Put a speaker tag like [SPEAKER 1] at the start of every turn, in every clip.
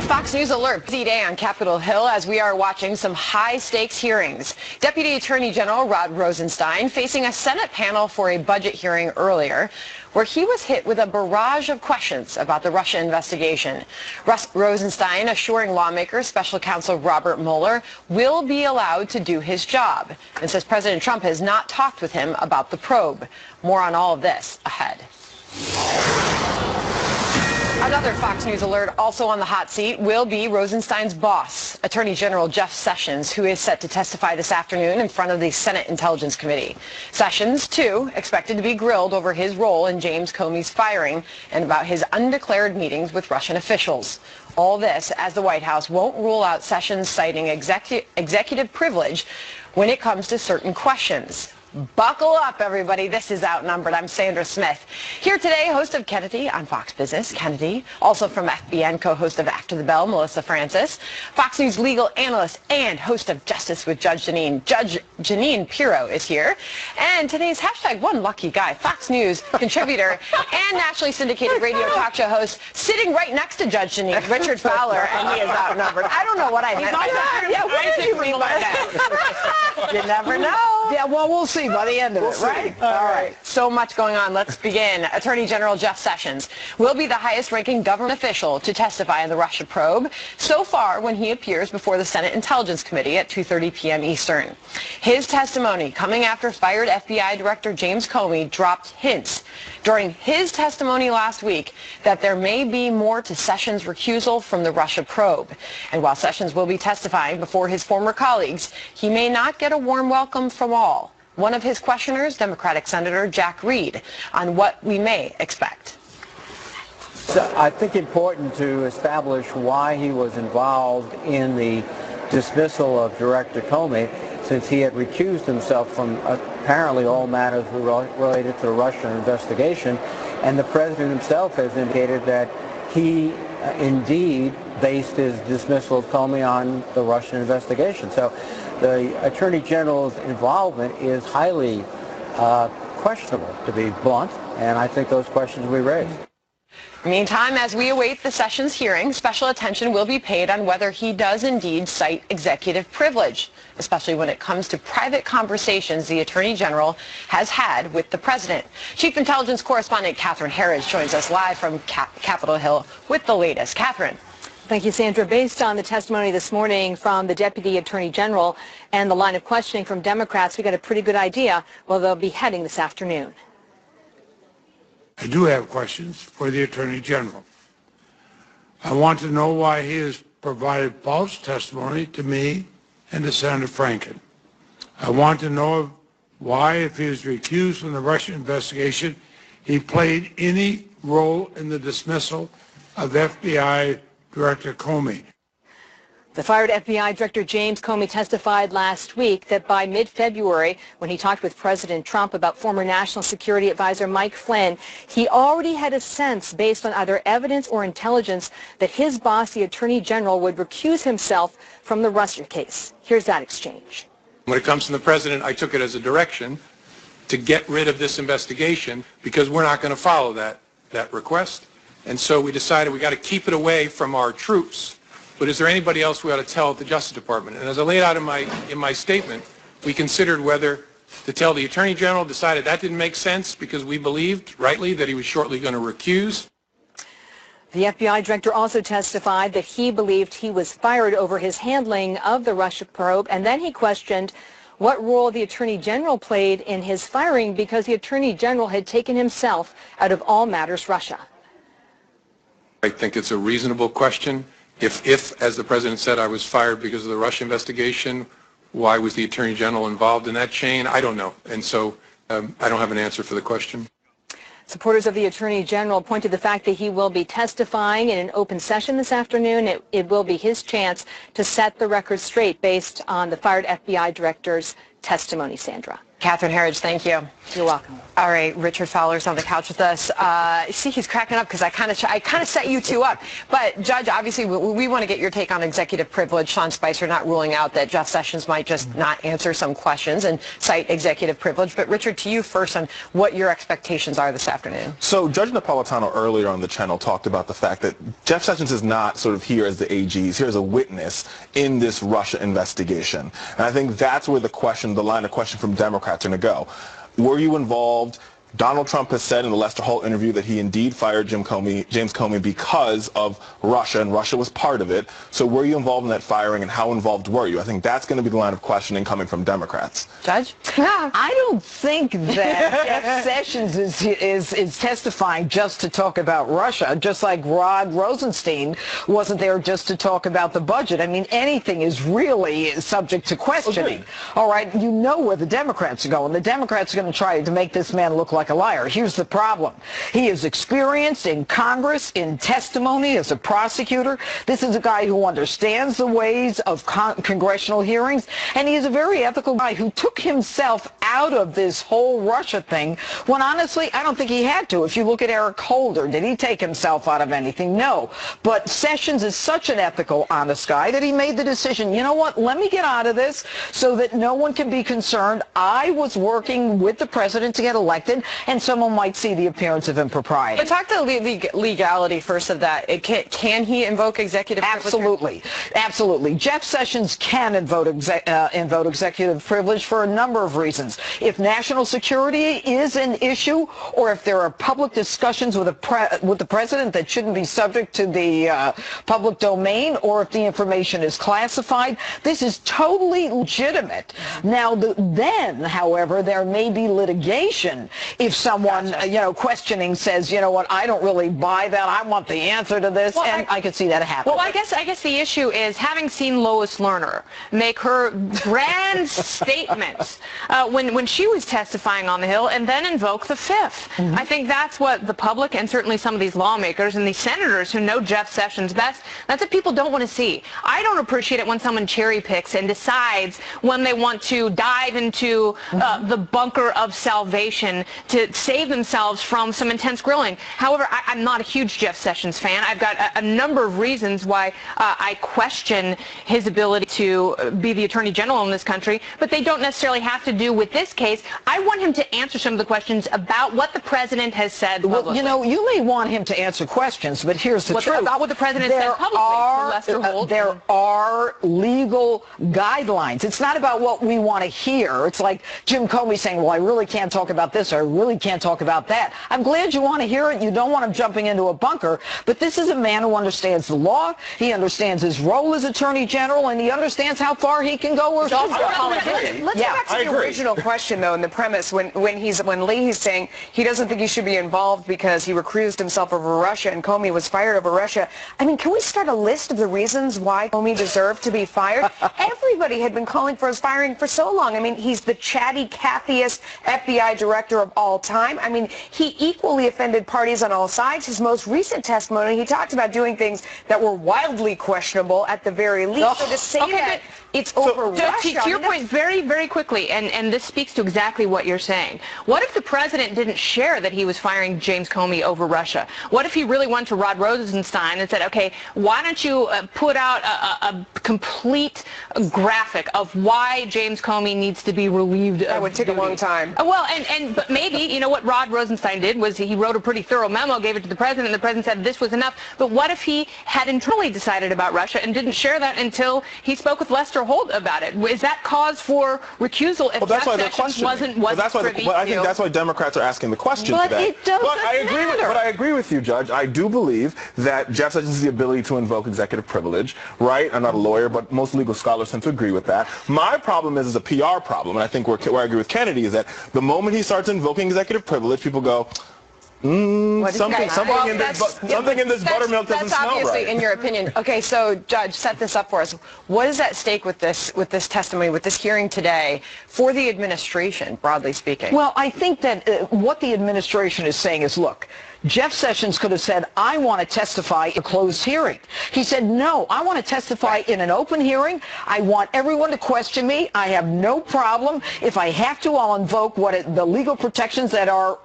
[SPEAKER 1] Fox News alert, busy day on Capitol Hill as we are watching some high-stakes hearings. Deputy Attorney General Rod Rosenstein facing a Senate panel for a budget hearing earlier, where he was hit with a barrage of questions about the Russia investigation. Rosenstein assuring lawmakers Special Counsel Robert Mueller will be allowed to do his job, and says President Trump has not talked with him about the probe. More on all of this ahead. Another Fox News alert also on the hot seat will be Rosenstein's boss, Attorney General Jeff Sessions, who is set to testify this afternoon in front of the Senate Intelligence Committee. Sessions, too, expected to be grilled over his role in James Comey's firing and about his undeclared meetings with Russian officials. All this as the White House won't rule out Sessions citing executive privilege when it comes to certain questions. Buckle up, everybody. This is Outnumbered. I'm Sandra Smith. Here today, host of Kennedy on Fox Business, Kennedy. Also from FBN, co-host of After the Bell, Melissa Francis. Fox News legal analyst and host of Justice with Judge Janine. Judge Janine Pirro is here. And today's #OneLuckyGuy, Fox News contributor and nationally syndicated radio talk show host, sitting right next to Judge Janine, Richard Fowler, and he is outnumbered. I don't know what I meant by that. Yeah, what did you mean by that? You never know.
[SPEAKER 2] Yeah, well, we'll see by the end of it, right?
[SPEAKER 1] All right. So much going on. Let's begin. Attorney General Jeff Sessions will be the highest-ranking government official to testify in the Russia probe so far when he appears before the Senate Intelligence Committee at 2:30 p.m. Eastern. His testimony coming after fired FBI Director James Comey dropped hints during his testimony last week that there may be more to Sessions' recusal from the Russia probe. And while Sessions will be testifying before his former colleagues, he may not get a warm welcome from all. One of his questioners, Democratic Senator Jack Reed, on what we may expect.
[SPEAKER 3] So I think important to establish why he was involved in the dismissal of Director Comey, since he had recused himself from apparently all matters related to the Russian investigation, and the president himself has indicated that he indeed based his dismissal of Comey on the Russian investigation. So the Attorney General's involvement is highly questionable, to be blunt, and I think those questions will be raised.
[SPEAKER 1] Meantime, as we await the Sessions hearing, special attention will be paid on whether he does indeed cite executive privilege, especially when it comes to private conversations the Attorney General has had with the President. Chief Intelligence Correspondent Catherine Harris joins us live from Capitol Hill with the latest. Catherine.
[SPEAKER 4] Thank you, Sandra. Based on the testimony this morning from the Deputy Attorney General and the line of questioning from Democrats, we got a pretty good idea where they'll be heading this afternoon.
[SPEAKER 5] I do have questions for the Attorney General. I want to know why he has provided false testimony to me and to Senator Franken. I want to know why, if he is recused from the Russian investigation, he played any role in the dismissal of FBI Director Comey.
[SPEAKER 4] The fired FBI Director James Comey testified last week that by mid-February, when he talked with President Trump about former National Security Advisor Mike Flynn, he already had a sense, based on either evidence or intelligence, that his boss, the Attorney General, would recuse himself from the Russia case. Here's that exchange.
[SPEAKER 6] When it comes from the President, I took it as a direction to get rid of this investigation because we're not going to follow that request. And so we decided we got to keep it away from our troops. But is there anybody else we ought to tell at the Justice Department? And as I laid out in my statement, we considered whether to tell the Attorney General, decided that didn't make sense because we believed, rightly, that he was shortly going to recuse.
[SPEAKER 4] The FBI director also testified that he believed he was fired over his handling of the Russia probe, and then he questioned what role the Attorney General played in his firing because the Attorney General had taken himself out of all matters Russia.
[SPEAKER 6] I think it's a reasonable question. If, as the President said, I was fired because of the Russia investigation, why was the Attorney General involved in that chain? I don't know. And so I don't have an answer for the question.
[SPEAKER 4] Supporters of the Attorney General point to the fact that he will be testifying in an open session this afternoon. It will be his chance to set the record straight based on the fired FBI director's testimony, Sandra.
[SPEAKER 1] Catherine Herridge, thank you.
[SPEAKER 4] You're welcome.
[SPEAKER 1] All right, Richard Fowler's on the couch with us. See, he's cracking up because I kind of set you two up. But Judge, obviously, we want to get your take on executive privilege. Sean Spicer not ruling out that Jeff Sessions might just not answer some questions and cite executive privilege. But Richard, to you first on what your expectations are this afternoon.
[SPEAKER 7] So Judge Napolitano earlier on the channel talked about the fact that Jeff Sessions is not sort of here as the AG. He's here as a witness in this Russia investigation. And I think that's where the line of question from Democrats are going to go. Were you involved? Donald Trump has said in the Lester Holt interview that he indeed fired James Comey because of Russia, and Russia was part of it. So were you involved in that firing, and how involved were you? I think that's going to be the line of questioning coming from Democrats.
[SPEAKER 1] Judge?
[SPEAKER 2] I don't think that Jeff Sessions is testifying just to talk about Russia, just like Rod Rosenstein wasn't there just to talk about the budget. I mean, anything is really subject to questioning.
[SPEAKER 7] Agreed.
[SPEAKER 2] All right, you know where the Democrats are going. The Democrats are going to try to make this man look like a liar. Here's the problem. He is experienced in Congress, in testimony as a prosecutor. This is a guy who understands the ways of congressional hearings, and he is a very ethical guy who took himself out of this whole Russia thing when honestly I don't think he had to. If you look at Eric Holder, did he take himself out of anything? No. But Sessions is such an ethical, honest guy that he made the decision, you know what, let me get out of this so that no one can be concerned. I was working with the president to get elected, and someone might see the appearance of impropriety.
[SPEAKER 1] But talk to the legality first of that. Can he invoke executive privilege?
[SPEAKER 2] Absolutely. Absolutely. Jeff Sessions can invoke executive privilege for a number of reasons. If national security is an issue, or if there are public discussions with the president that shouldn't be subject to the public domain, or if the information is classified, this is totally legitimate. Now, then, however, there may be litigation if someone, questioning says, you know what, I don't really buy that. I want the answer to this, and I could see that happen.
[SPEAKER 8] Well, I guess the issue is, having seen Lois Lerner make her grand statements when she was testifying on the Hill, and then invoke the Fifth. I think that's what the public, and certainly some of these lawmakers and these senators who know Jeff Sessions best, that's what people don't want to see. I don't appreciate it when someone cherry picks and decides when they want to dive into the bunker of salvation to save themselves from some intense grilling. However, I'm not a huge Jeff Sessions fan. I've got a number of reasons why I question his ability to be the Attorney General in this country, but they don't necessarily have to do with this case. I want him to answer some of the questions about what the president has said publicly.
[SPEAKER 2] Well, you may want him to answer questions, but here's the truth.
[SPEAKER 8] About what the president said publicly. Lester Holt.
[SPEAKER 2] There are legal guidelines. It's not about what we want to hear. It's like Jim Comey saying, well, I really can't talk about this, or I really can't talk about that. I'm glad you want to hear it. You don't want him jumping into a bunker, but this is a man who understands the law. He understands his role as Attorney General, and he understands how far he can go. Or
[SPEAKER 1] also a politician.
[SPEAKER 9] Let's go back to the original question, though, and the premise when Leahy's saying he doesn't think he should be involved because he recused himself over Russia and Comey was fired over Russia. I mean, can we start a list of the reasons why Comey deserved to be fired? Everybody had been calling for his firing for so long. I mean, he's the chatty, Cathyest FBI director of all time. I mean, he equally offended parties on all sides. His most recent testimony, he talked about doing things that were wildly questionable at the very least. So to say that it's over Russia.
[SPEAKER 8] To your point, very, very quickly, and this speaks to exactly what you're saying. What if the president didn't share that he was firing James Comey over Russia? What if he really went to Rod Rosenstein and said, okay, why don't you put out a complete graphic of why James Comey needs to be relieved of
[SPEAKER 9] That would take a long time.
[SPEAKER 8] Well, but maybe, you know, what Rod Rosenstein did was he wrote a pretty thorough memo, gave it to the president, and the president said this was enough. But what if he had internally decided about Russia and didn't share that until he spoke with Lester Holt about it? Is that cause for recusal if Jeff Sessions wasn't privy to?
[SPEAKER 7] I think that's why Democrats are asking the question
[SPEAKER 2] but
[SPEAKER 7] today.
[SPEAKER 2] It doesn't
[SPEAKER 7] But I agree with you, Judge. I do believe that Jeff Sessions has the ability to invoke executive privilege, right? I'm not a lawyer, but most legal scholars tend to agree with that. My problem is a PR problem, and I think where I agree with Kennedy is that the moment he starts invoking executive privilege, people go, something in this buttermilk doesn't smell right.
[SPEAKER 1] That's obviously in your opinion. Okay, so Judge, set this up for us. What is at stake with this testimony, with this hearing today, for the administration, broadly speaking?
[SPEAKER 2] Well, I think that what the administration is saying is, look, Jeff Sessions could have said, I want to testify in a closed hearing. He said, no, I want to testify in an open hearing. I want everyone to question me. I have no problem. If I have to, I'll invoke the legal protections that are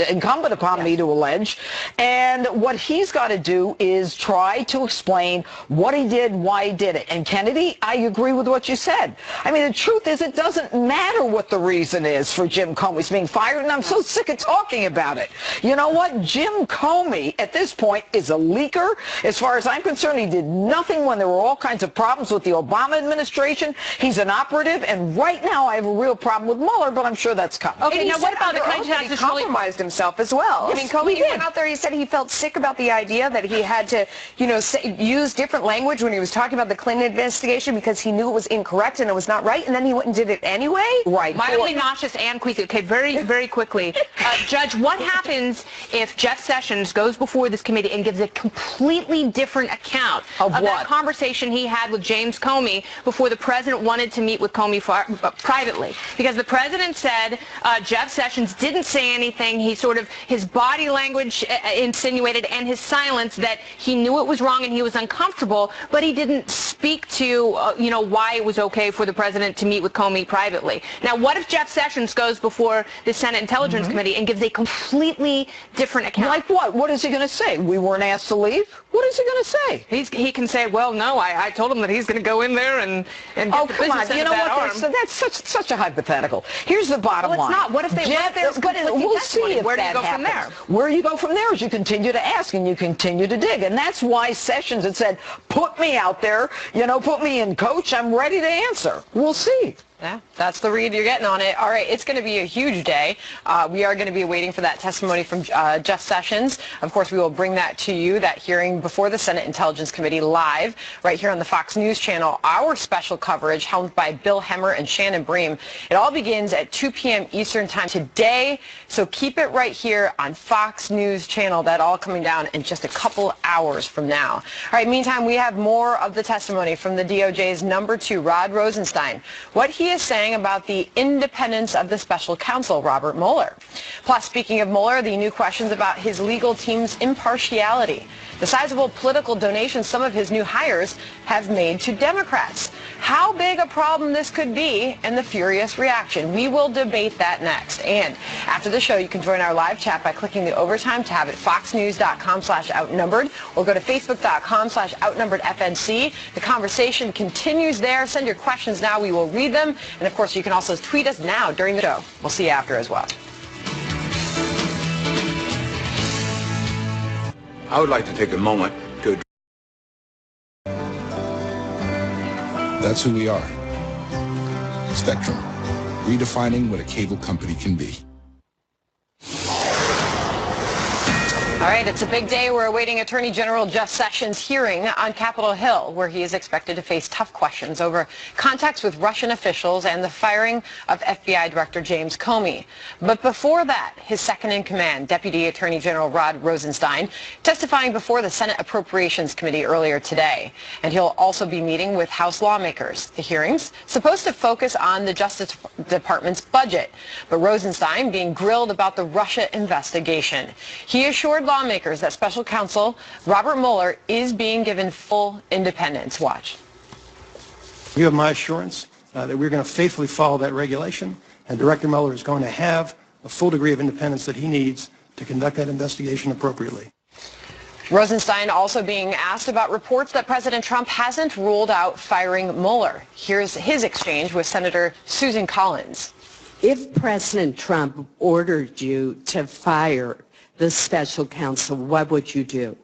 [SPEAKER 2] incumbent upon me to allege. And what he's got to do is try to explain what he did, why he did it. And Kennedy, I agree with what you said. I mean, the truth is it doesn't matter what the reason is for Jim Comey's being fired, and I'm so sick of talking about it. You know what? Jim Comey, at this point, is a leaker. As far as I'm concerned, he did nothing when there were all kinds of problems with the Obama administration. He's an operative, and right now I have a real problem with Mueller, but I'm sure that's coming.
[SPEAKER 9] Okay, now what about the kind of he compromised himself as well?
[SPEAKER 2] Yes,
[SPEAKER 9] I mean, Comey went out there, he said he felt sick about the idea that he had to, use different language when he was talking about the Clinton investigation because he knew it was incorrect and it was not right, and then he went and did it anyway?
[SPEAKER 2] Right.
[SPEAKER 8] Mildly nauseous and queasy. Okay, very, very quickly. Judge, what happens if Jeff Sessions goes before this committee and gives a completely different account of that conversation he had with James Comey before the president wanted to meet with Comey privately? Because the president said Jeff Sessions didn't say anything. He his body language insinuated, and his silence, that he knew it was wrong and he was uncomfortable, but he didn't speak to, why it was okay for the president to meet with Comey privately. Now, what if Jeff Sessions goes before the Senate Intelligence Committee and gives a completely different account?
[SPEAKER 2] Like what? What is he going to say? We weren't asked to leave? What is he going to say?
[SPEAKER 8] He can say, well, no, I told him that he's going to go in there and get the business end of that arm.
[SPEAKER 2] So that's such a hypothetical. Here's the bottom line.
[SPEAKER 8] It's not. What if there's
[SPEAKER 2] we'll see if
[SPEAKER 8] Where do you
[SPEAKER 2] that
[SPEAKER 8] go
[SPEAKER 2] happens.
[SPEAKER 8] from there?
[SPEAKER 2] Where you go from there is you continue to ask and you continue to dig. And that's why Sessions had said, put me out there, put me in, coach. I'm ready to answer. We'll see.
[SPEAKER 1] Yeah, that's the read you're getting on it. All right, it's going to be a huge day. We are going to be waiting for that testimony from Jeff Sessions. Of course, we will bring that to you, that hearing before the Senate Intelligence Committee, live right here on the Fox News Channel. Our special coverage helmed by Bill Hemmer and Shannon Bream. It all begins at 2 p.m. Eastern Time today, so keep it right here on Fox News Channel. That all coming down in just a couple hours from now. All right, meantime, we have more of the testimony from the DOJ's number 2, Rod Rosenstein. What he is saying about the independence of the special counsel, Robert Mueller. Plus, speaking of Mueller, the new questions about his legal team's impartiality. The sizable political donations some of his new hires have made to Democrats. How big a problem this could be, and the furious reaction. We will debate that next. And after the show, you can join our live chat by clicking the Overtime tab at foxnews.com/outnumbered, or go to facebook.com/outnumberedfnc. The conversation continues there. Send your questions now. We will read them. And of course, you can also tweet us now during the show. We'll see you after as well.
[SPEAKER 10] I would like to take a moment to...
[SPEAKER 11] That's who we are. Spectrum, redefining what a cable company can be.
[SPEAKER 1] All right, it's a big day. We're awaiting Attorney General Jeff Sessions' hearing on Capitol Hill, where he is expected to face tough questions over contacts with Russian officials and the firing of FBI Director James Comey. But before that, his second-in-command, Deputy Attorney General Rod Rosenstein, testifying before the Senate Appropriations Committee earlier today. And he'll also be meeting with House lawmakers. The hearing's supposed to focus on the Justice Department's budget, but Rosenstein being grilled about the Russia investigation. He assured lawmakers that special counsel Robert Mueller is being given full independence. Watch.
[SPEAKER 6] You have my assurance that we're going to faithfully follow that regulation, and Director Mueller is going to have a full degree of independence that he needs to conduct that investigation appropriately.
[SPEAKER 1] Rosenstein also being asked about reports that President Trump hasn't ruled out firing Mueller. Here's his exchange with Senator Susan Collins.
[SPEAKER 12] If President Trump ordered you to fire the special counsel, what would you do?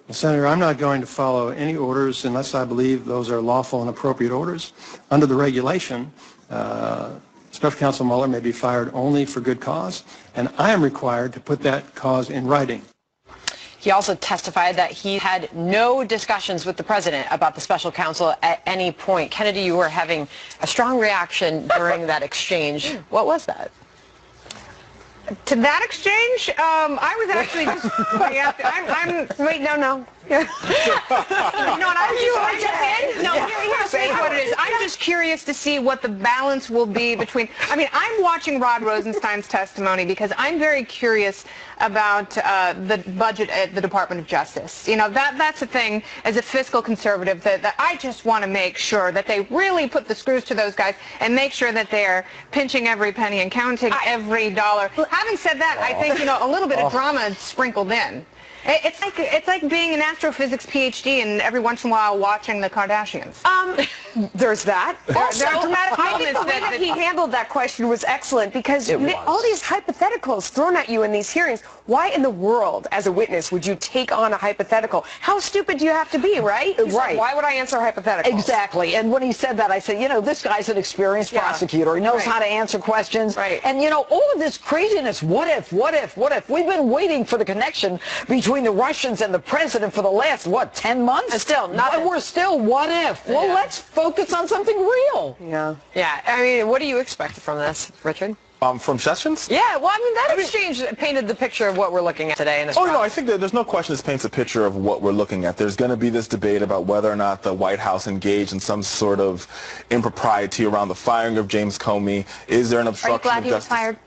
[SPEAKER 6] Well, Senator, I'm not going to follow any orders unless I believe those are lawful and appropriate orders. Under the regulation, Special Counsel Mueller may be fired only for good cause, and I am required to put that cause in writing.
[SPEAKER 1] He also testified that he had no discussions with the president about the special counsel at any point. Kennedy, you were having a strong reaction during that exchange. What was that?
[SPEAKER 8] To that exchange, I was actually just wait, no. No, and here's what it is. I'm just curious to see what the balance will be between. I mean, I'm watching Rod Rosenstein's testimony because I'm very curious about the budget at the Department of Justice. You know, that's the thing as a fiscal conservative that I just want to make sure that they really put the screws to those guys and make sure that they're pinching every penny and counting every dollar. Having said that, I think, you know, a little bit of drama sprinkled in. It's like being an astrophysics PhD and every once in a while watching the Kardashians.
[SPEAKER 9] There's that.
[SPEAKER 8] Also,
[SPEAKER 9] I think the way that he handled that question was excellent because all these hypotheticals thrown at you in these hearings, why in the world, as a witness, would you take on a hypothetical? How stupid do you have to be, right?
[SPEAKER 2] Right.
[SPEAKER 9] Why would I answer hypotheticals?
[SPEAKER 2] Exactly. And when he said that, I said, you know, this guy's an experienced prosecutor. He knows how to answer questions.
[SPEAKER 9] Right.
[SPEAKER 2] And, you know, all of this craziness, what if? We've been waiting for the connection between the Russians and the president for the last, 10 months?
[SPEAKER 1] And still, nothing.
[SPEAKER 2] We're still, what if? Well, let's focus on something real.
[SPEAKER 1] Yeah. I mean, what do you expect from this, Richard?
[SPEAKER 7] From Sessions?
[SPEAKER 1] Yeah, well, I mean, that exchange painted the picture of what we're looking at today in this
[SPEAKER 7] no, I think that there's no question this paints a picture of what we're looking at. There's going to be this debate about whether or not the White House engaged in some sort of impropriety around the firing of James Comey. Is there an obstruction
[SPEAKER 8] Are you glad
[SPEAKER 7] of
[SPEAKER 8] he was
[SPEAKER 7] justice?
[SPEAKER 8] fired?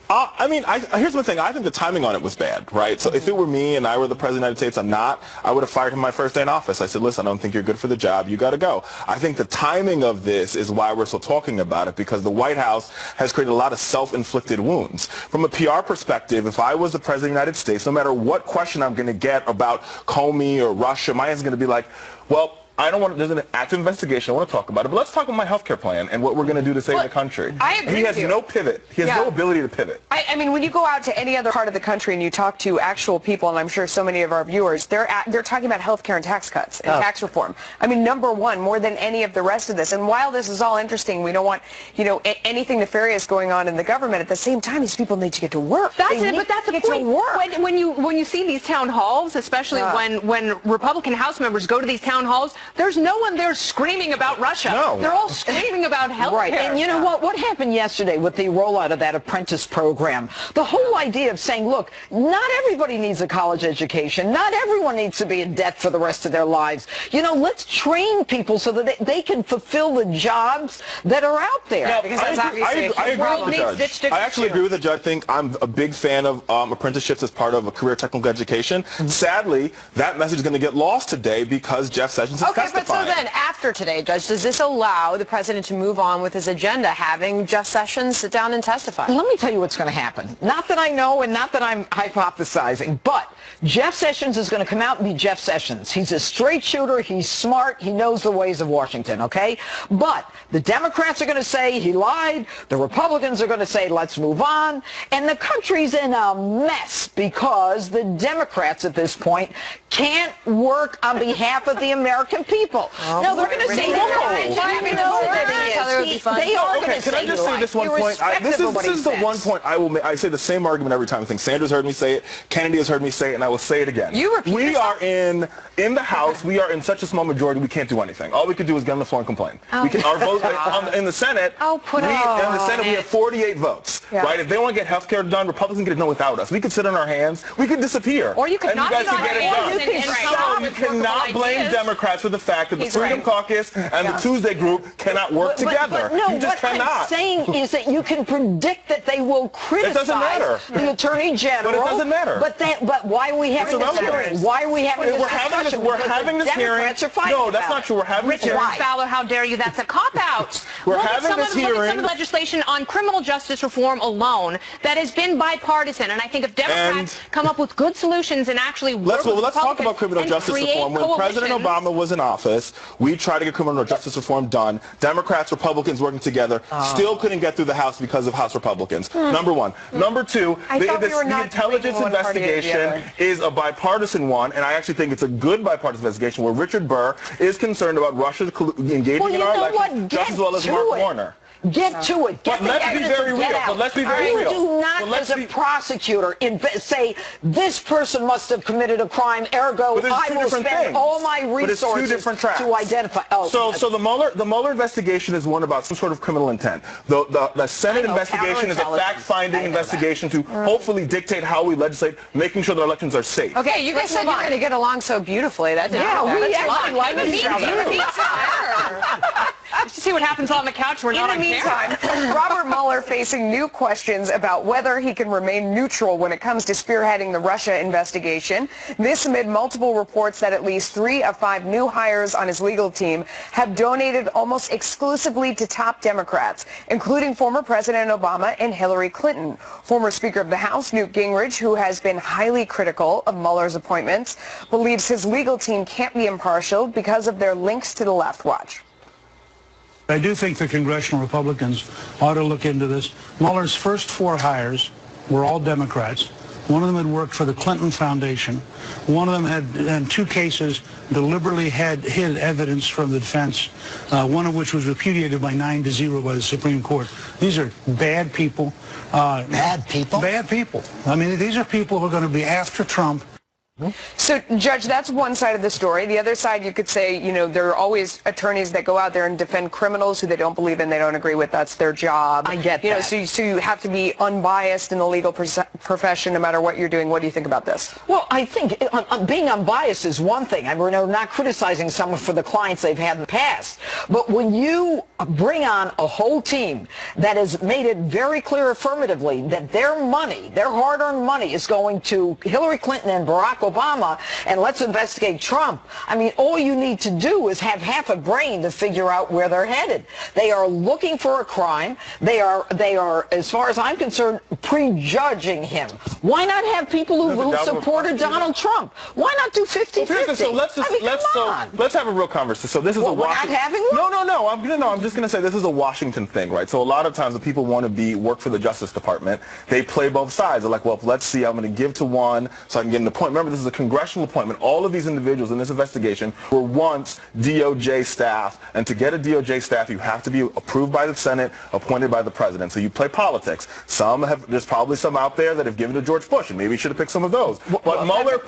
[SPEAKER 7] I mean, here's the thing. I think the timing on it was bad, right? So if it were me and I were the President of the United States, I'm not, I would have fired him my first day in office. I said, listen, I don't think you're good for the job. You got to go. I think the timing of this is why we're still talking about it, because the White House has created a lot of self-inflicted wounds. From a PR perspective, if I was the President of the United States, no matter what question I'm going to get about Comey or Russia, my answer is going to be like, well, I don't want. There's an active investigation. I want to talk about it, but let's talk about my health care plan and what we're going to do to save the country.
[SPEAKER 9] I agree
[SPEAKER 7] He has
[SPEAKER 9] with you.
[SPEAKER 7] no pivot. He has no ability to pivot.
[SPEAKER 9] I mean, when you go out to any other part of the country and you talk to actual people, and I'm sure so many of our viewers, they're talking about health care and tax cuts and tax reform. I mean, number one, more than any of the rest of this. And while this is all interesting, we don't want, you know, anything nefarious going on in the government. At the same time, these people need to get to work.
[SPEAKER 8] That's the point. When you see these town halls, especially when Republican House members go to these town halls, there's no one there screaming about Russia.
[SPEAKER 7] No.
[SPEAKER 8] They're all screaming about health care.
[SPEAKER 2] Right. And you know what happened yesterday with the rollout of that apprentice program? The whole idea of saying, look, not everybody needs a college education. Not everyone needs to be in debt for the rest of their lives. You know, let's train people so that they can fulfill the jobs that are out there.
[SPEAKER 7] No,
[SPEAKER 2] because
[SPEAKER 7] I agree with the judge. I actually agree with the judge. I think I'm a big fan of apprenticeships as part of a career technical education. Sadly, that message is going to get lost today because Jeff Sessions is testifying.
[SPEAKER 1] But so then, after today, Judge, does this allow the president to move on with his agenda, having Jeff Sessions sit down and testify?
[SPEAKER 2] Let me tell you what's going to happen. Not that I know and not that I'm hypothesizing, but Jeff Sessions is going to come out and be Jeff Sessions. He's a straight shooter. He's smart. He knows the ways of Washington, okay? But the Democrats are going to say he lied. The Republicans are going to say let's move on. And the country's in a mess because the Democrats at this point can't work on behalf of the American people. No, they're going to say no. They are going to say
[SPEAKER 7] can I just say this one point? This is the one point I will make. I say the same argument every time. I think Sanders heard me say it, Kennedy has heard me say it, and I will say it again. We are in the House. We are in such a small majority. We can't do anything. All we could do is get on the floor and complain. We can, our vote in the Senate. In the Senate, we have 48 votes. Right? If they want to get health care done, Republicans can get it done without us. We could sit on our hands. We could disappear.
[SPEAKER 8] Or you could
[SPEAKER 7] and
[SPEAKER 8] not
[SPEAKER 7] you guys
[SPEAKER 8] sit on
[SPEAKER 7] could get
[SPEAKER 8] our
[SPEAKER 7] it done. You cannot blame Democrats for the fact that the Freedom Caucus and the Tuesday Group cannot work together. You just cannot.
[SPEAKER 2] What I'm saying is that you can predict that they will criticize the Attorney General.
[SPEAKER 7] But it doesn't matter.
[SPEAKER 2] But why are we having this hearing? Why are we having this discussion?
[SPEAKER 7] We're having this hearing. No, that's not true. We're having this hearing.
[SPEAKER 8] Richard Fowler, how dare you? That's a cop-out.
[SPEAKER 7] We're having this hearing.
[SPEAKER 8] Look at some of the legislation on criminal justice reform alone that has been bipartisan. And I think if Democrats come up with good solutions and actually work with
[SPEAKER 7] let's talk about criminal justice reform. When President Obama was in office, we tried to get criminal justice reform done. Democrats, Republicans working together, still couldn't get through the House because of House Republicans. Number one. Number two, the intelligence investigation is a bipartisan one, and I actually think it's a good bipartisan investigation where Richard Burr is concerned about Russia engaging in our elections just as well as Mark Warner.
[SPEAKER 2] Get to it. Get
[SPEAKER 7] But let's be very real. But let's be very real.
[SPEAKER 2] You do not, as a prosecutor, say this person must have committed a crime. Ergo, I will spend all my resources to identify. Oh,
[SPEAKER 7] so the Mueller investigation is one about some sort of criminal intent. The Senate investigation is a fact-finding investigation to hopefully dictate how we legislate, making sure that elections are safe.
[SPEAKER 1] Okay, you guys said you were going to get along so beautifully. That didn't happen.
[SPEAKER 2] We actually like each other.
[SPEAKER 8] You see what happens on the couch. We're not on camera.
[SPEAKER 9] In the meantime, Robert Mueller facing new questions about whether he can remain neutral when it comes to spearheading the Russia investigation. This amid multiple reports that at least 3 of 5 new hires on his legal team have donated almost exclusively to top Democrats, including former President Obama and Hillary Clinton. Former Speaker of the House, Newt Gingrich, who has been highly critical of Mueller's appointments, believes his legal team can't be impartial because of their links to the left. Watch.
[SPEAKER 13] I do think the congressional Republicans ought to look into this. Mueller's first 4 hires were all Democrats. One of them had worked for the Clinton Foundation. One of them had, in 2 cases, deliberately hid evidence from the defense, one of which was repudiated by 9-0 by the Supreme Court. These are bad people.
[SPEAKER 2] Bad people?
[SPEAKER 13] Bad people. I mean, these are people who are going to be after Trump.
[SPEAKER 9] So, Judge, that's one side of the story. The other side, you could say, you know, there are always attorneys that go out there and defend criminals who they don't believe in, they don't agree with. That's their job.
[SPEAKER 2] I get
[SPEAKER 9] that.
[SPEAKER 2] that.
[SPEAKER 9] So you have to be unbiased in the legal profession no matter what you're doing. What do you think about this?
[SPEAKER 2] Well, I think being unbiased is one thing. I'm not criticizing someone for the clients they've had in the past. But when you bring on a whole team that has made it very clear affirmatively that their money, their hard-earned money, is going to Hillary Clinton and Barack Obama, and let's investigate Trump. I mean, all you need to do is have half a brain to figure out where they're headed. They are looking for a crime. They are, as far as I'm concerned, prejudging him. Why not have people who supported Donald Trump? Why not do 50-50?
[SPEAKER 7] So let's have a real conversation. So this is a Washington.
[SPEAKER 2] We're not having one?
[SPEAKER 7] No. I'm just going to say this is a Washington thing, right? So a lot of times the people want to work for the Justice Department. They play both sides. They're like, well, let's see. I'm going to give to one so I can get an appointment. Remember, this is a congressional appointment. All of these individuals in this investigation were once DOJ staff, and to get a DOJ staff, you have to be approved by the Senate, appointed by the President. So you play politics. There's probably some out there that have given to George Bush, and maybe you should have picked some of those. But Mueller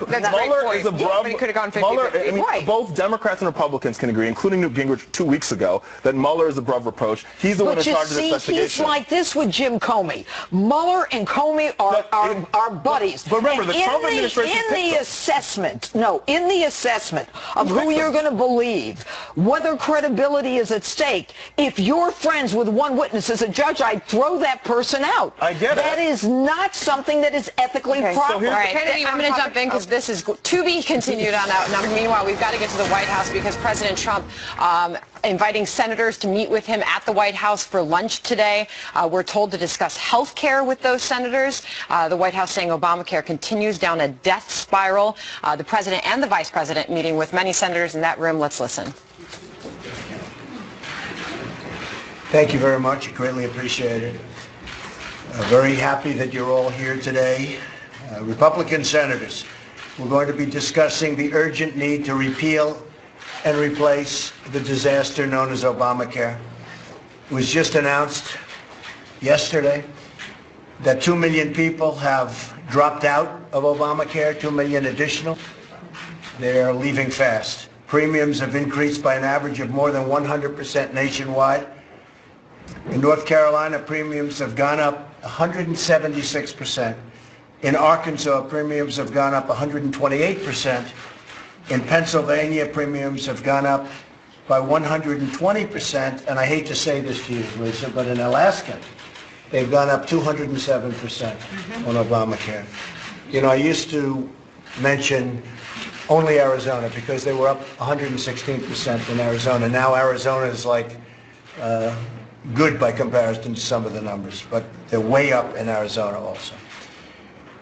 [SPEAKER 7] is above.
[SPEAKER 9] But he could have gone 50-50.
[SPEAKER 7] Mueller, I mean, both Democrats and Republicans can agree, including Newt Gingrich 2 weeks ago, that Mueller is above reproach. He's the one in charge of this investigation.
[SPEAKER 2] He's like this with Jim Comey. Mueller and Comey are buddies.
[SPEAKER 7] But remember, the Trump administration
[SPEAKER 2] in the assessment of who you're going to believe, whether credibility is at stake, if you're friends with one witness as a judge, I'd throw that person out.
[SPEAKER 7] I get it.
[SPEAKER 2] That is not something that is ethically proper.
[SPEAKER 1] All right, I'm going to jump in because this is to be continued on Outnumbered. Meanwhile, we've got to get to the White House because President Trump inviting senators to meet with him at the White House for lunch today. We're told to discuss health care with those senators. The White House saying Obamacare continues down a death spiral. The president and the vice president meeting with many senators in that room. Let's listen.
[SPEAKER 14] Thank you very much. Greatly appreciate it. Very happy that you're all here today. Republican senators, we're going to be discussing the urgent need to repeal and replace the disaster known as Obamacare. It was just announced yesterday that 2 million people have dropped out of Obamacare, 2 million additional. They're leaving fast. Premiums have increased by an average of more than 100% nationwide. In North Carolina, premiums have gone up 176%. In Arkansas, premiums have gone up 128%. In Pennsylvania, premiums have gone up by 120%. And I hate to say this to you, Lisa, but in Alaska, they've gone up 207% on Obamacare. You know, I used to mention only Arizona because they were up 116% in Arizona. Now Arizona is like good by comparison to some of the numbers, but they're way up in Arizona also.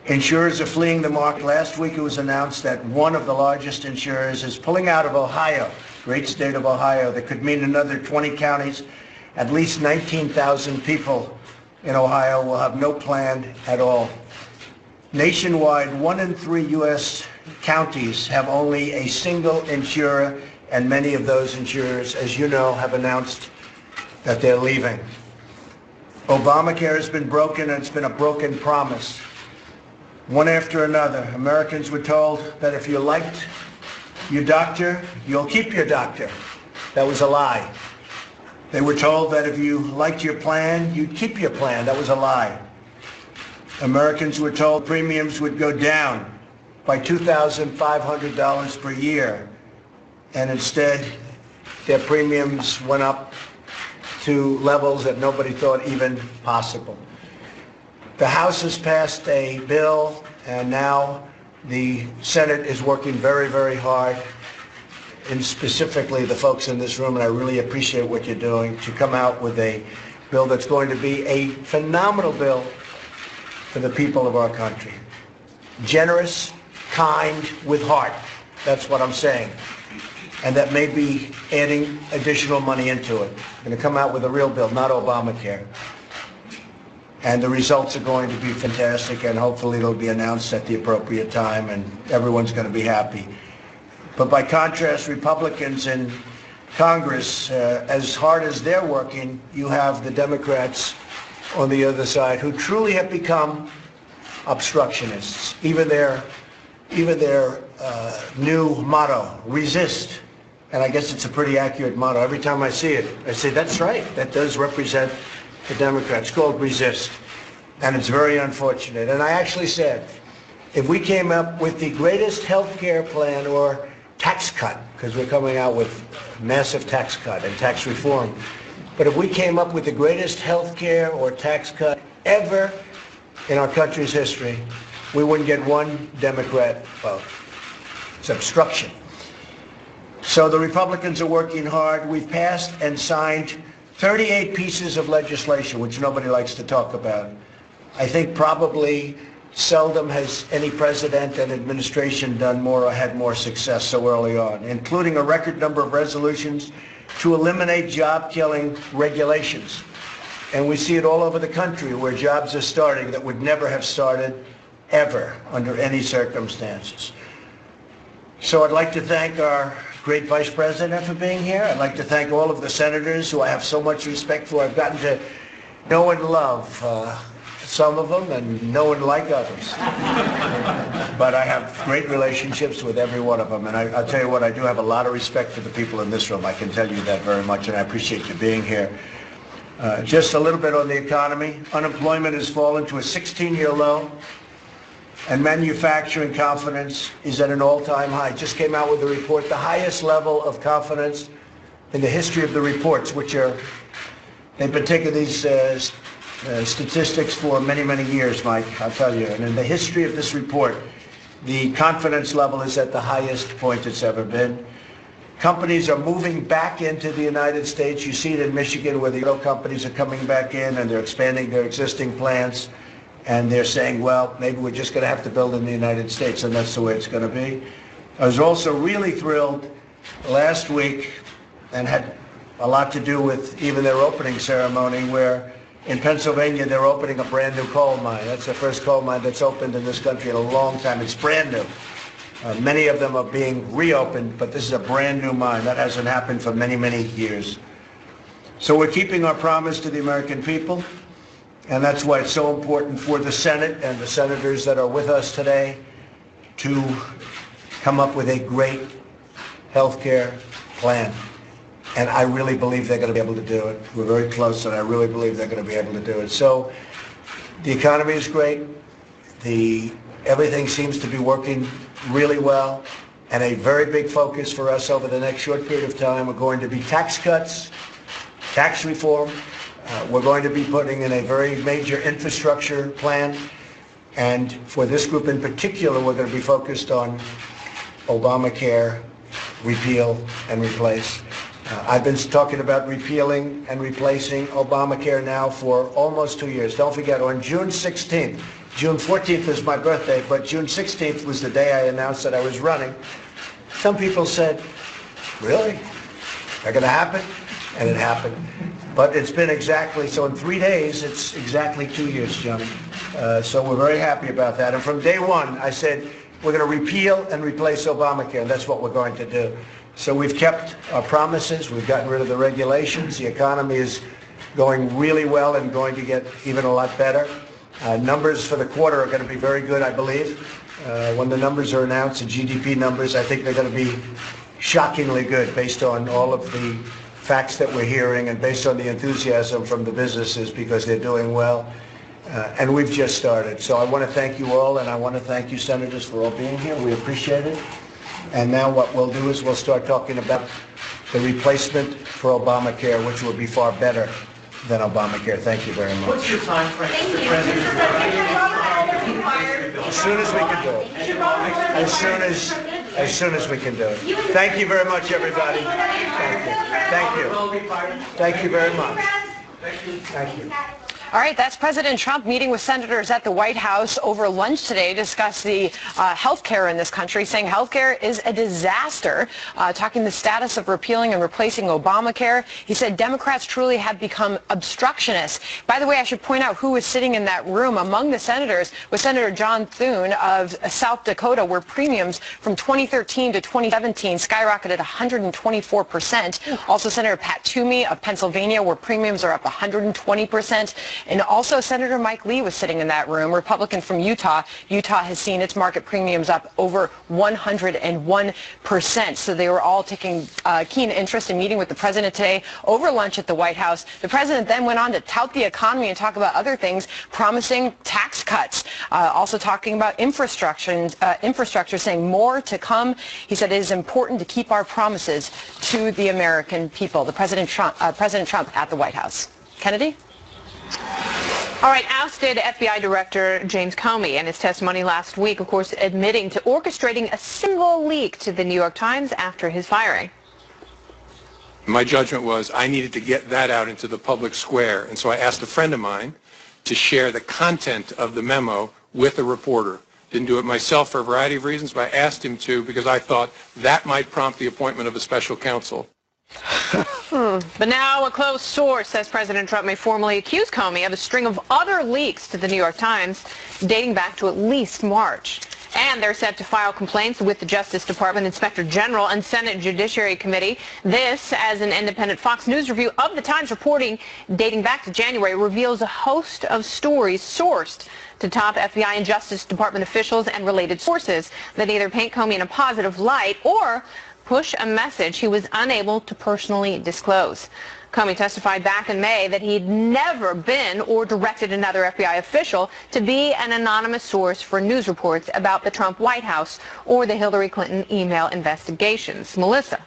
[SPEAKER 14] Insurers are fleeing the market. Last week it was announced that one of the largest insurers is pulling out of Ohio, great state of Ohio. That could mean another 20 counties, at least 19,000 people in Ohio will have no plan at all. Nationwide, 1 in 3 U.S. counties have only a single insurer, and many of those insurers, as you know, have announced that they're leaving. Obamacare has been broken, and it's been a broken promise. One after another, Americans were told that if you liked your doctor, you'll keep your doctor. That was a lie. They were told that if you liked your plan, you'd keep your plan. That was a lie. Americans were told premiums would go down by $2,500 per year, and instead their premiums went up to levels that nobody thought even possible. The House has passed a bill, and now the Senate is working very, very hard, and specifically the folks in this room, and I really appreciate what you're doing, to come out with a bill that's going to be a phenomenal bill for the people of our country. Generous, kind, with heart. That's what I'm saying. And that may be adding additional money into it. Going to come out with a real bill, not Obamacare. And the results are going to be fantastic, and hopefully it'll be announced at the appropriate time, and everyone's going to be happy. But by contrast, Republicans in Congress, as hard as they're working, you have the Democrats on the other side who truly have become obstructionists. Even their new motto, resist. And I guess it's a pretty accurate motto. Every time I see it, I say, that's right. That does represent the Democrats. It's called resist. And it's very unfortunate. And I actually said, if we came up with the greatest health care plan or tax cut, because we're coming out with massive tax cut and tax reform, but if we came up with the greatest health care or tax cut ever in our country's history, we wouldn't get one Democrat vote. It's obstruction. So the Republicans are working hard. We've passed and signed 38 pieces of legislation, which nobody likes to talk about. I think probably seldom has any president and administration done more or had more success so early on, including a record number of resolutions to eliminate job-killing regulations. And we see it all over the country where jobs are starting that would never have started ever under any circumstances. So I'd like to thank our great Vice President for being here. I'd like to thank all of the senators who I have so much respect for. I've gotten to know and love some of them and know and like others. But I have great relationships with every one of them. And I'll tell you what, I do have a lot of respect for the people in this room. I can tell you that very much, and I appreciate you being here. Just a little bit on the economy. Unemployment has fallen to a 16-year low, and manufacturing confidence is at an all-time high. Just came out with a report, the highest level of confidence in the history of the reports, which are, they've been taking these statistics for many, many years, Mike, I'll tell you. And in the history of this report, the confidence level is at the highest point it's ever been. Companies are moving back into the United States. You see it in Michigan where the auto companies are coming back in and they're expanding their existing plants. And they're saying, well, maybe we're just going to have to build in the United States, and that's the way it's going to be. I was also really thrilled last week, and had a lot to do with even their opening ceremony, where in Pennsylvania they're opening a brand new coal mine. That's the first coal mine that's opened in this country in a long time. It's brand new. Many of them are being reopened, but this is a brand new mine. That hasn't happened for many, many years. So we're keeping our promise to the American people. And that's why it's so important for the Senate and the senators that are with us today to come up with a great health care plan. And I really believe they're going to be able to do it. We're very close, and I really believe they're going to be able to do it. So the economy is great. Everything seems to be working really well. And a very big focus for us over the next short period of time are going to be tax cuts, tax reform. We're going to be putting in a very major infrastructure plan, and for this group in particular, we're going to be focused on Obamacare, repeal and replace. I've been talking about repealing and replacing Obamacare now for almost 2 years. Don't forget, on June 16th, June 14th is my birthday, but June 16th was the day I announced that I was running. Some people said, really? Is that going to happen? And it happened. But it's been exactly, so in 3 days, it's exactly 2 years, Johnny. So we're very happy about that. And from day one, I said, we're going to repeal and replace Obamacare, and that's what we're going to do. So we've kept our promises. We've gotten rid of the regulations. The economy is going really well and going to get even a lot better. Numbers for the quarter are going to be very good, I believe. When the numbers are announced, the GDP numbers, I think they're going to be shockingly good based on all of the facts that we're hearing and based on the enthusiasm from the businesses because they're doing well. And we've just started. So I want to thank you all, and I want to thank you, senators, for all being here. We appreciate it. And now what we'll do is we'll start talking about the replacement for Obamacare, which will be far better than Obamacare. Thank you very much.
[SPEAKER 15] What's your time frame, Mr. President?
[SPEAKER 14] As soon as we can do it. As soon as we can do it. Thank you very much, everybody. Thank you. Thank you very much. Thank you.
[SPEAKER 1] All right, that's President Trump meeting with senators at the White House over lunch today to discuss the health care in this country, saying health care is a disaster, talking the status of repealing and replacing Obamacare. He said Democrats truly have become obstructionists. By the way, I should point out who was sitting in that room among the senators was Senator John Thune of South Dakota, where premiums from 2013 to 2017 skyrocketed 124%. Also Senator Pat Toomey of Pennsylvania, where premiums are up 120%. And also Senator Mike Lee was sitting in that room, Republican from Utah. Utah has seen its market premiums up over 101%. So they were all taking keen interest in meeting with the president today over lunch at the White House. The president then went on to tout the economy and talk about other things, promising tax cuts, also talking about infrastructure, saying more to come. He said it is important to keep our promises to the American people. President Trump at the White House. Kennedy?
[SPEAKER 8] All right, ousted FBI Director James Comey and his testimony last week, of course, admitting to orchestrating a single leak to the New York Times after his firing.
[SPEAKER 6] My judgment was I needed to get that out into the public square, and so I asked a friend of mine to share the content of the memo with a reporter. Didn't do it myself for a variety of reasons, but I asked him to because I thought that might prompt the appointment of a special counsel.
[SPEAKER 8] But now a close source says President Trump may formally accuse Comey of a string of other leaks to the New York Times dating back to at least March. And they're set to file complaints with the Justice Department Inspector General and Senate Judiciary Committee. This, as an independent Fox News review of the Times reporting dating back to January, reveals a host of stories sourced to top FBI and Justice Department officials and related sources that either paint Comey in a positive light or push a message he was unable to personally disclose. Comey testified back in May that he'd never been or directed another FBI official to be an anonymous source for news reports about the Trump White House or the Hillary Clinton email investigations. Melissa.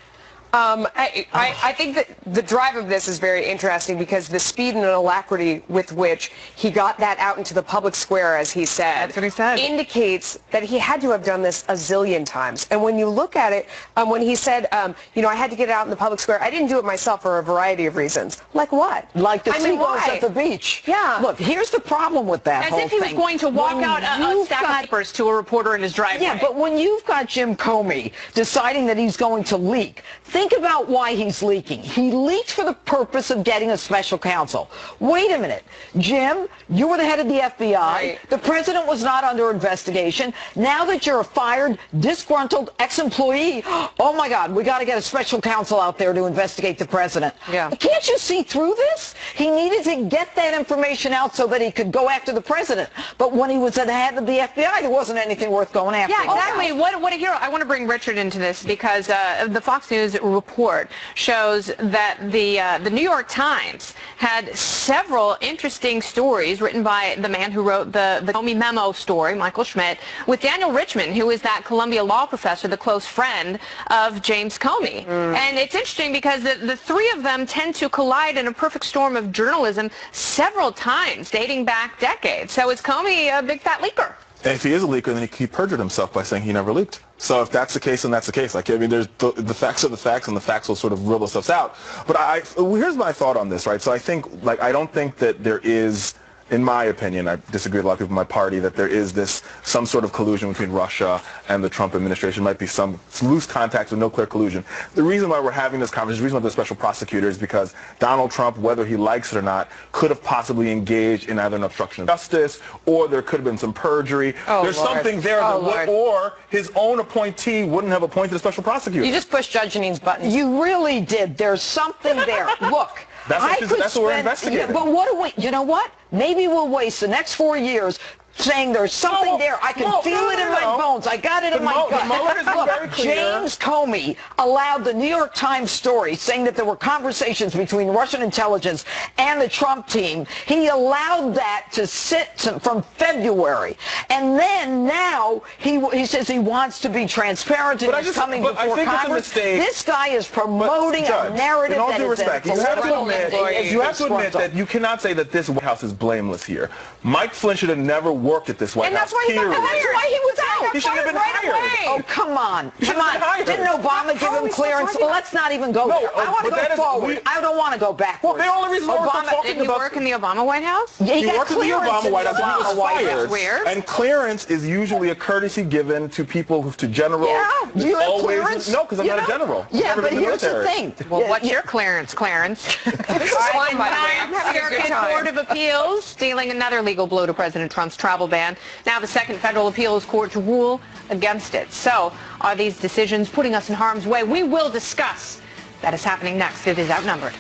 [SPEAKER 9] I think that the drive of this is very interesting because the speed and alacrity with which he got that out into the public square, as he said,
[SPEAKER 8] that's what he said,
[SPEAKER 9] indicates that he had to have done this a zillion times. And when you look at it, when he said, you know, I had to get it out in the public square, I didn't do it myself for a variety of reasons. Like what?
[SPEAKER 2] Like the seagulls at the beach.
[SPEAKER 9] Yeah.
[SPEAKER 2] Look, here's the problem with that whole thing.
[SPEAKER 8] As if he was going to walk out a stack of papers to a reporter in his driveway.
[SPEAKER 2] Yeah, but when you've got Jim Comey deciding that he's going to leak, think about why he's leaking. He leaked for the purpose of getting a special counsel. Wait a minute. Jim, you were the head of the FBI. Right. The president was not under investigation. Now that you're a fired, disgruntled ex-employee, oh my God, we got to get a special counsel out there to investigate the president.
[SPEAKER 9] Yeah.
[SPEAKER 2] Can't you see through this? He needed to get that information out so that he could go after the president. But when he was the head of the FBI, there wasn't anything worth going after.
[SPEAKER 8] Yeah, exactly. What a hero. I want to bring Richard into this because the Fox News report shows that the New York Times had several interesting stories written by the man who wrote the Comey memo story, Michael Schmidt, with Daniel Richman, who is that Columbia law professor, the close friend of James Comey. And it's interesting because the three of them tend to collide in a perfect storm of journalism several times, dating back decades. So is Comey a big fat leaker?
[SPEAKER 7] If he is a leaker, then he perjured himself by saying he never leaked. So if that's the case, then that's the case. Like, I mean, there's the facts are the facts, and the facts will sort of rule themselves out. But here's my thought on this, right? So I think, like, I don't think that there is, in my opinion, I disagree with a lot of people in my party, that there is some sort of collusion between Russia and the Trump administration. Might be some loose contacts with no clear collusion. The reason why we're having this conversation, the reason why there's a special prosecutor is because Donald Trump, whether he likes it or not, could have possibly engaged in either an obstruction of justice or there could have been some perjury. There's something there or his own appointee wouldn't have appointed a special prosecutor.
[SPEAKER 1] You just pushed Judge Jeanine's button.
[SPEAKER 2] You really did. There's something there. Look.
[SPEAKER 7] That's what we're investigating.
[SPEAKER 2] Yeah, but what do we, you know what? Maybe we'll waste the next 4 years saying there's something there. I can feel it in my bones. I got it in my gut. Look, James Comey allowed the New York Times story saying that there were conversations between Russian intelligence and the Trump team. He allowed that to sit from February. And then now he says he wants to be transparent and he's coming before Congress. This guy is promoting a narrative that is
[SPEAKER 7] you have to admit that you cannot say that this White House is blameless here. Mike Flynn should have never worked at this White House.
[SPEAKER 2] And that's why he got fired. That's why he was out.
[SPEAKER 7] He should have been hired.
[SPEAKER 2] Oh, come on. Come on. Didn't Obama give him clearance? Well, let's not even go there. I want to go forward. I don't want to go backwards.
[SPEAKER 7] Well, the only reason we're talking about...
[SPEAKER 8] Didn't he work in the Obama White House?
[SPEAKER 2] Yeah,
[SPEAKER 7] he worked in the Obama White House and he was fired.
[SPEAKER 8] Weird.
[SPEAKER 7] And clearance is usually a courtesy given to people, to generals.
[SPEAKER 2] Yeah. Do you have clearance?
[SPEAKER 7] No, because I'm not a general.
[SPEAKER 2] Yeah, but here's the thing.
[SPEAKER 8] Well, what's your clearance, Clarence? This is fun, by the way. I'm having a good time. Court of Appeals dealing another legal blow to President Trump's travel ban. Now the Second Federal Appeals Court to rule against it. So are these decisions putting us in harm's way? We will discuss. That is happening next. It is Outnumbered.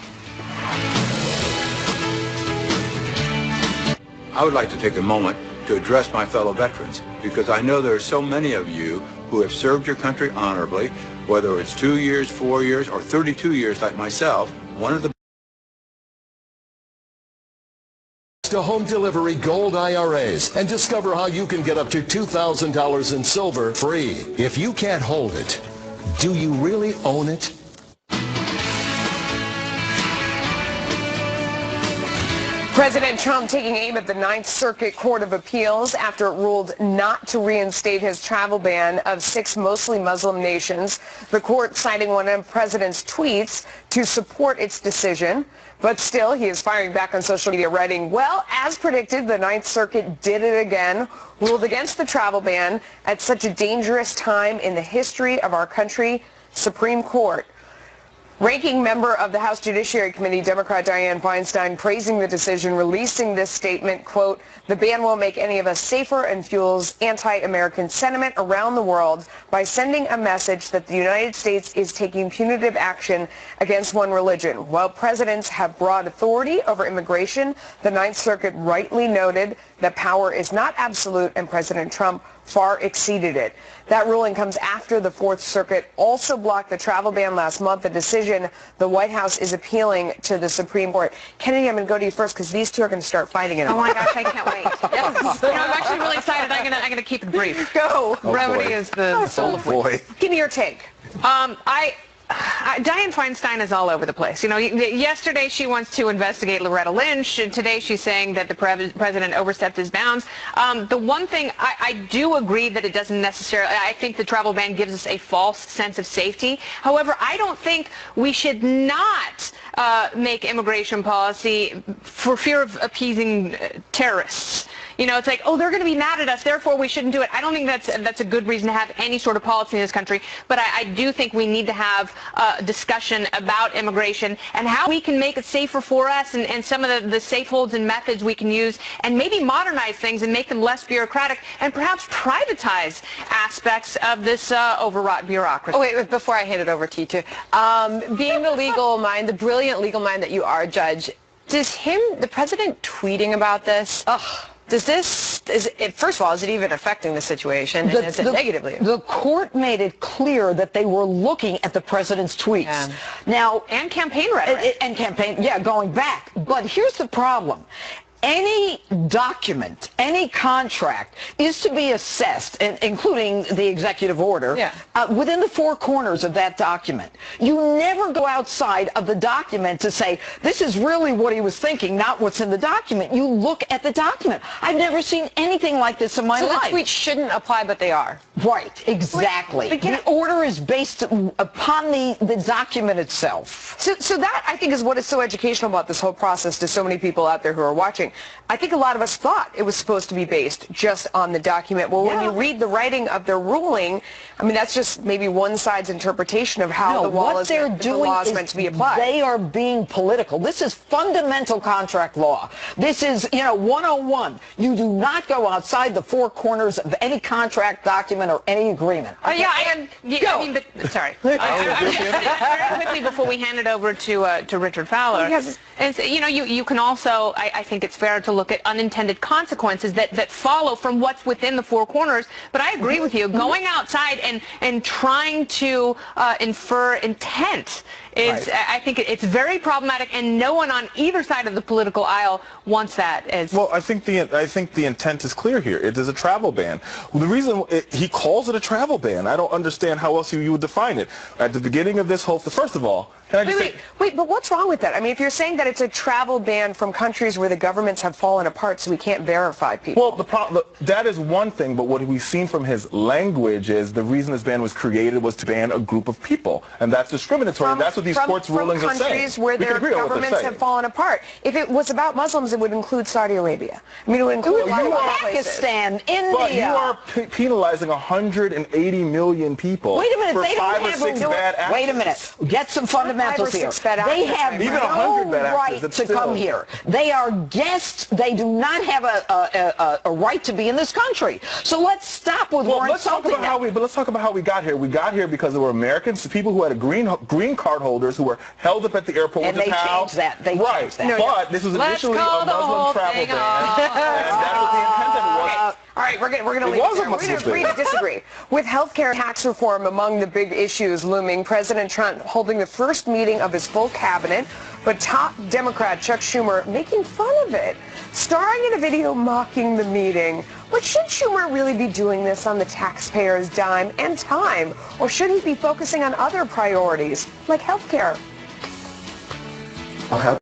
[SPEAKER 10] I would like to take a moment to address my fellow veterans, because I know there are so many of you who have served your country honorably, whether it's 2 years, 4 years, or 32 years like myself. One of the
[SPEAKER 16] to home delivery gold IRAs and discover how you can get up to $2,000 in silver free. If you can't hold it, do you really own it?
[SPEAKER 9] President Trump taking aim at the Ninth Circuit Court of Appeals after it ruled not to reinstate his travel ban of 6 mostly Muslim nations. The court citing one of the president's tweets to support its decision. But still, he is firing back on social media, writing, well, as predicted, the Ninth Circuit did it again, ruled against the travel ban at such a dangerous time in the history of our country. Supreme Court. Ranking member of the House Judiciary Committee, Democrat Dianne Feinstein, praising the decision, releasing this statement, quote, the ban won't make any of us safer and fuels anti-American sentiment around the world by sending a message that the United States is taking punitive action against one religion. While presidents have broad authority over immigration, the Ninth Circuit rightly noted that power is not absolute and President Trump far exceeded it. That ruling comes after the Fourth Circuit also blocked the travel ban last month, a decision the White House is appealing to the Supreme Court. Kennedy, I'm going to go to you first because these two are going to start fighting in it.
[SPEAKER 8] Oh my gosh, I can't wait. Yes. I'm actually really excited. I'm going to keep it brief.
[SPEAKER 9] Go.
[SPEAKER 8] Brevity is the soul of wisdom.
[SPEAKER 9] Give me your take.
[SPEAKER 8] Dianne Feinstein is all over the place. You know, yesterday she wants to investigate Loretta Lynch, and today she's saying that the president overstepped his bounds. The one thing I do agree that it doesn't necessarily, I think the travel ban gives us a false sense of safety. However, I don't think we should not make immigration policy for fear of appeasing terrorists. You know, it's like, oh, they're going to be mad at us, therefore we shouldn't do it. I don't think that's a good reason to have any sort of policy in this country, but I do think we need to have a discussion about immigration and how we can make it safer for us and some of the safe holds and methods we can use and maybe modernize things and make them less bureaucratic and perhaps privatize aspects of this overwrought bureaucracy.
[SPEAKER 1] Oh, wait, before I hand it over to you two, being the legal mind, the brilliant legal mind that you are, Judge, does the president tweeting about this, does this, first of all, is it even affecting the situation, and is it negatively?
[SPEAKER 2] The court made it clear that they were looking at the president's tweets.
[SPEAKER 1] Yeah.
[SPEAKER 2] Now,
[SPEAKER 8] and campaign rhetoric.
[SPEAKER 2] Going back. But here's the problem. Any document, any contract is to be assessed, including the executive order, within the 4 corners of that document. You never go outside of the document to say, this is really what he was thinking, not what's in the document. You look at the document. I've never seen anything like this in my life.
[SPEAKER 1] So the tweets shouldn't apply, but they are.
[SPEAKER 2] Right, exactly. The order is based upon the document itself.
[SPEAKER 9] So that, I think, is what is so educational about this whole process to so many people out there who are watching. ruling. I think a lot of us thought it was supposed to be based just on the document. Well, when you read the writing of their ruling, I mean, that's just maybe one side's interpretation of how the law is meant to be applied.
[SPEAKER 2] They are being political. This is fundamental contract law. This is, 101. You do not go outside the four corners of any contract document or any agreement.
[SPEAKER 8] Very quickly before we hand it over to Richard Fowler. And you can also, I think it's fair to look at unintended consequences that follow from what's within the four corners. But I agree with you. Going outside and trying to infer intent is, I think it's very problematic, and no one on either side of the political aisle wants that.
[SPEAKER 7] Well, I think the intent is clear here. It is a travel ban. Well, the reason he calls it a travel ban, I don't understand how else you would define it. At the beginning of this whole, first of all, can I just say,
[SPEAKER 9] wait, but what's wrong with that? I mean, if you're saying that it's a travel ban from countries where the governments have fallen apart, so we can't verify people.
[SPEAKER 7] Well, that is one thing, but what we've seen from his language is the reason this ban was created was to ban a group of people, and that's discriminatory. That's what these courts rulings are saying.
[SPEAKER 9] From countries where their governments have fallen apart. If it was about Muslims, it would include Saudi Arabia. I mean, it would include
[SPEAKER 2] Pakistan, India.
[SPEAKER 7] But you are penalizing 180 million people.
[SPEAKER 2] Wait a minute,
[SPEAKER 7] for
[SPEAKER 2] they don't
[SPEAKER 7] 5 or 6 bad actions.
[SPEAKER 2] Wait a minute. Get some fundamentals here. They have
[SPEAKER 7] even
[SPEAKER 2] no
[SPEAKER 7] 100 bad
[SPEAKER 2] right
[SPEAKER 7] actions,
[SPEAKER 2] to come here. They are guests. They do not have a right to be in this country. So let's stop with
[SPEAKER 7] let's talk about how we got here. We got here because there were Americans, people who had green card holders who were held up at the airport.
[SPEAKER 2] And they changed that. They changed that.
[SPEAKER 7] But this was initially a Muslim travel ban. And that's what the intent of it was.
[SPEAKER 9] All right, we're going to leave it there. We're going to agree to disagree. With healthcare tax reform among the big issues looming, President Trump holding the first meeting of his full cabinet, but top Democrat Chuck Schumer making fun of it, starring in a video mocking the meeting. But should Schumer really be doing this on the taxpayers' dime and time, or should he be focusing on other priorities like healthcare?
[SPEAKER 14] I'll help.